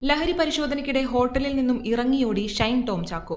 ലഹരി പരിശോധനയ്ക്കിടെ ഹോട്ടലിൽ നിന്നും ഇറങ്ങിയോടി ഷൈൻ ടോം ചാക്കോ.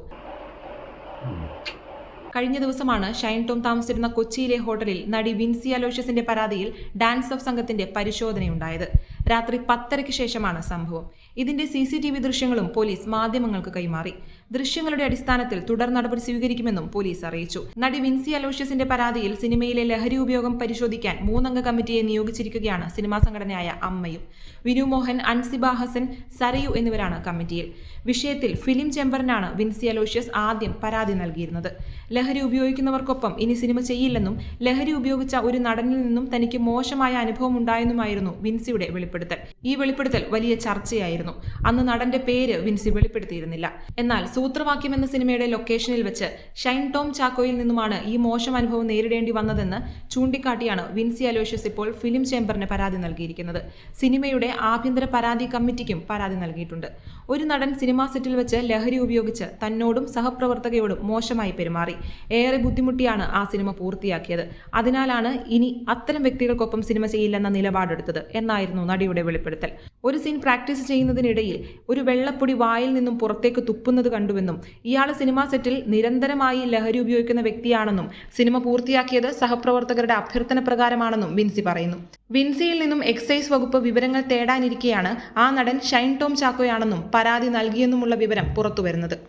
കഴിഞ്ഞ ദിവസമാണ് ഷൈൻ ടോം താമസിച്ചിരുന്ന കൊച്ചിയിലെ ഹോട്ടലിൽ നടി വിൻസി അലോഷ്യസിന്റെ പരാതിയിൽ ഡാൻസ് ഓഫ് സംഘത്തിന്റെ പരിശോധനയുണ്ടായത്. രാത്രി 10:30-ക്ക് ശേഷമാണ് സംഭവം. ഇതിന്റെ CCTV ദൃശ്യങ്ങളും പോലീസ് മാധ്യമങ്ങൾക്ക് കൈമാറി. ദൃശ്യങ്ങളുടെ അടിസ്ഥാനത്തിൽ തുടർ നടപടി സ്വീകരിക്കുമെന്നും പോലീസ് അറിയിച്ചു. നടി വിൻസി അലോഷ്യസിന്റെ പരാതിയിൽ സിനിമയിലെ ലഹരി ഉപയോഗം പരിശോധിക്കാൻ 3-അംഗ കമ്മിറ്റിയെ നിയോഗിച്ചിരിക്കുകയാണ് സിനിമാ സംഘടനയായ അമ്മയും. വിനു മോഹൻ, അൻസിബ ഹസൻ, സരയു എന്നിവരാണ് കമ്മിറ്റിയിൽ. വിഷയത്തിൽ ഫിലിം ചേംബറിനാണ് വിൻസി അലോഷ്യസ് ആദ്യം പരാതി നൽകിയിരുന്നത്. ലഹരി ഉപയോഗിക്കുന്നവർക്കൊപ്പം ഇനി സിനിമ ചെയ്യില്ലെന്നും ലഹരി ഉപയോഗിച്ച ഒരു നടനിൽ നിന്നും തനിക്ക് മോശമായ അനുഭവം ഉണ്ടായെന്നുമായിരുന്നു വിൻസിയുടെ വെളിപ്പെടുത്തൽ. ഈ വെളിപ്പെടുത്തൽ വലിയ ചർച്ചയായിരുന്നു. അന്ന് നടന്റെ പേര് വിൻസി വെളിപ്പെടുത്തിയിരുന്നില്ല. എന്നാൽ സൂത്രവാക്യം എന്ന സിനിമയുടെ ലൊക്കേഷനിൽ വെച്ച് ഷൈൻ ടോം ചാക്കോയിൽ നിന്നുമാണ് ഈ മോശം അനുഭവം നേരിടേണ്ടി വന്നതെന്ന് ചൂണ്ടിക്കാട്ടിയാണ് വിൻസി അലോഷ്യസ് ഇപ്പോൾ ഫിലിം ചേംബറിന് പരാതി നൽകിയിരിക്കുന്നത്. സിനിമയുടെ ആഭ്യന്തര പരാതി കമ്മിറ്റിക്കും പരാതി നൽകിയിട്ടുണ്ട്. ഒരു നടൻ സിനിമാ സെറ്റിൽ വെച്ച് ലഹരി ഉപയോഗിച്ച് തന്നോടും സഹപ്രവർത്തകയോടും മോശമായി പെരുമാറി. ഏറെ ബുദ്ധിമുട്ടിയാണ് ആ സിനിമ പൂർത്തിയാക്കിയത്. അതിനാലാണ് ഇനി അത്തരം വ്യക്തികൾക്കൊപ്പം സിനിമ ചെയ്യില്ലെന്ന നിലപാടെടുത്തത് എന്നായിരുന്നു നടിയുടെ വെളിപ്പെടുത്തൽ. ഒരു സീൻ പ്രാക്ടീസ് ചെയ്യുന്നതിനിടയിൽ ഒരു വെള്ളപ്പൊടി വായിൽ നിന്നും പുറത്തേക്ക് തുപ്പുന്നത് കണ്ടുവെന്നും ഇയാൾ സിനിമാ സെറ്റിൽ നിരന്തരമായി ലഹരി ഉപയോഗിക്കുന്ന വ്യക്തിയാണെന്നും സിനിമ പൂർത്തിയാക്കിയത് സഹപ്രവർത്തകരുടെ അഭ്യർത്ഥന പ്രകാരമാണെന്നും വിൻസി പറയുന്നു. വിൻസിയിൽ നിന്നും എക്സൈസ് വകുപ്പ് വിവരങ്ങൾ തേടാനിരിക്കെയാണ് ആ നടൻ ഷൈൻ ടോം ചാക്കോയാണെന്നും പരാതി നൽകിയെന്നുമുള്ള വിവരം പുറത്തുവരുന്നത്.